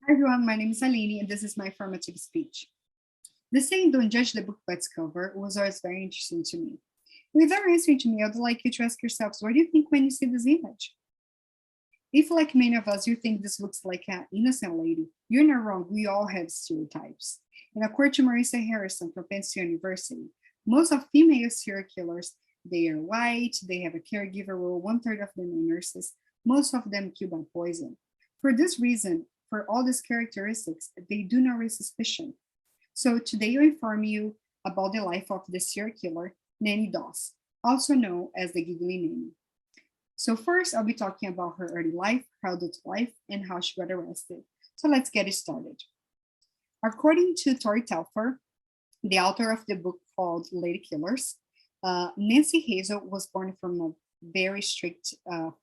Hi everyone, my name is Aline and this is my formative speech. The saying, don't judge the book by its cover, was always very interesting to me. Without answering to me, I'd like you to ask yourselves, what do you think when you see this image? If, like many of us, you think this looks like an innocent lady, you're not wrong. We all have stereotypes. And according to Marissa Harrison from Penn State University, most of female serial killers, they are white, they have a caregiver role, one third of them are nurses, most of them killed by poison. For this reason, for all these characteristics, they do not raise suspicion. So today I inform you about the life of the serial killer, Nannie Doss, also known as the Giggly Nanny. So first, I'll be talking about her early life, her adult life, and how she got arrested. So let's get it started. According to Tori Telfer, the author of the book called Lady Killers, Nancy Hazel was born from a very strict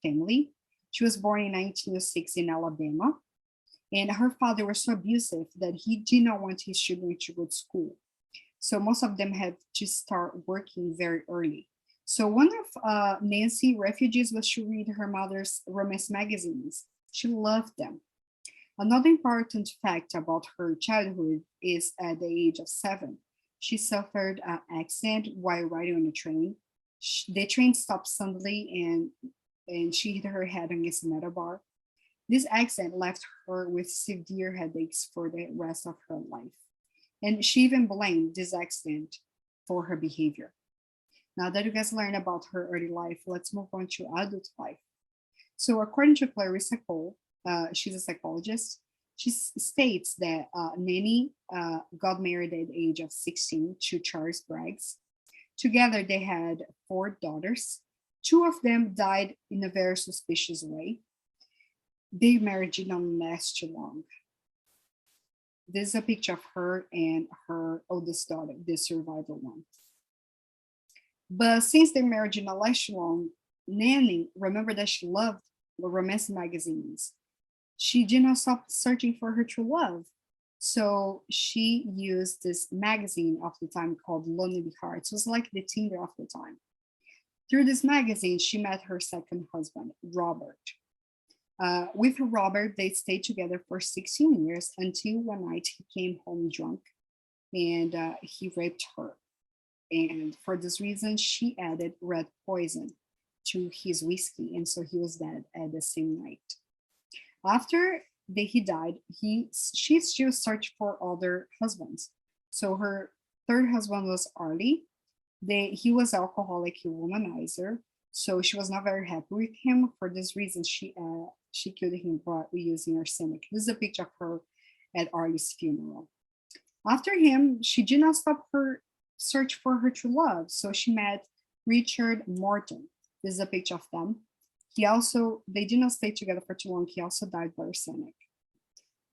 family. She was born in 1906 in Alabama, and her father was so abusive that he did not want his children to go to school. So most of them had to start working very early. So one of Nancy refugees was to read her mother's romance magazines. She loved them. Another important fact about her childhood is at the age of 7, she suffered an accident while riding on a train. The train stopped suddenly and she hit her head against a metal bar. This accident left her with severe headaches for the rest of her life. And she even blamed this accident for her behavior. Now that you guys learned about her early life, let's move on to adult life. So according to Clarissa Cole, she's a psychologist, she states that Nanny got married at the age of 16 to Charles Braggs. Together they had 4 daughters. 2 of them died in a very suspicious way. Their marriage did not last too long. This is a picture of her and her oldest daughter, the survivor one. But since their marriage did not last long, Nanny remembered that she loved the romance magazines. She did not stop searching for her true love. So she used this magazine of the time called Lonely Hearts. It was like the Tinder of the time. Through this magazine, she met her second husband, Robert. With Robert, they stayed together for 16 years until one night he came home drunk and he raped her. And for this reason, she added red poison to his whiskey, and so he was dead at the same night. After he died, she still searched for other husbands. So her third husband was Arlie. He was alcoholic, a womanizer, so she was not very happy with him. For this reason, she killed him by using arsenic. This is a picture of her at Arlie's funeral. After him, she did not stop her search for her true love, so she met Richard Morton. This is a picture of them. They did not stay together for too long. He also died by arsenic.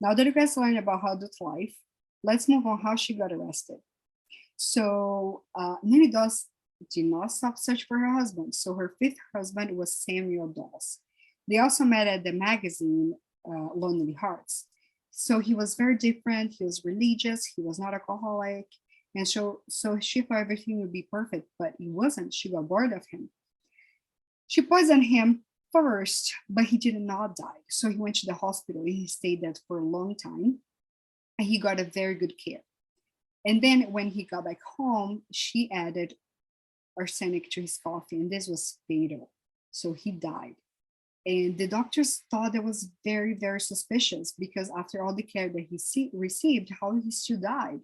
Now that you guys learned about her adult life, let's move on how she got arrested. So Nannie Doss did not stop search for her husband. So her fifth husband was Samuel Doss. They also met at the magazine Lonely Hearts. So he was very different. He was religious. He was not alcoholic. And so she thought everything would be perfect, but it wasn't. She got bored of him. She poisoned him first, but he did not die. So he went to the hospital and he stayed there for a long time. And he got a very good care. And then when he got back home, she added arsenic to his coffee, and this was fatal. So he died. And the doctors thought that was very, very suspicious because after all the care that he received, how he still died.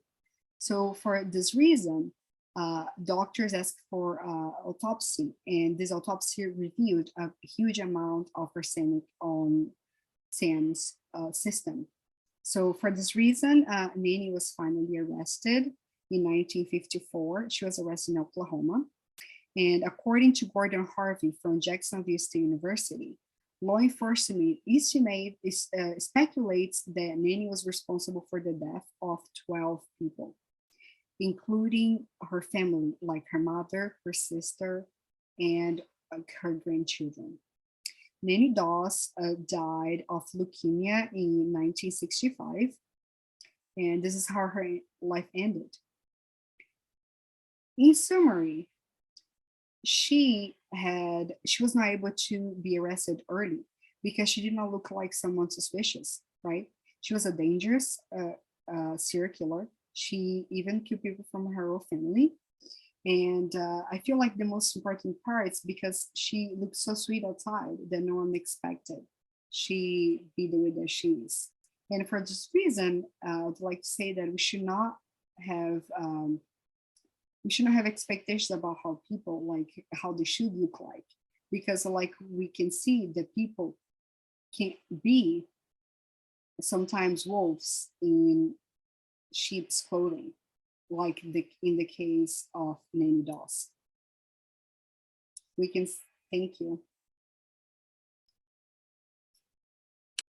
So for this reason, doctors asked for autopsy, and this autopsy revealed a huge amount of arsenic on Sam's system. So for this reason, Nannie was finally arrested in 1954. She was arrested in Oklahoma. And according to Gordon Harvey from Jacksonville State University, law enforcement speculates that Nannie was responsible for the death of 12 people, including her family, like her mother, her sister, and her grandchildren. Nannie Doss died of leukemia in 1965, and this is how her life ended. In summary, she was not able to be arrested early because she did not look like someone suspicious, right? She was a dangerous serial killer. She even killed people from her own family. And I feel like the most important part is because she looked so sweet outside that no one expected she be the way that she is. And for this reason, I would like to say that we should not have expectations about how people like how they should look like, because like we can see that people can be sometimes wolves in sheep's clothing, like in the case of Nannie Doss. We can thank you.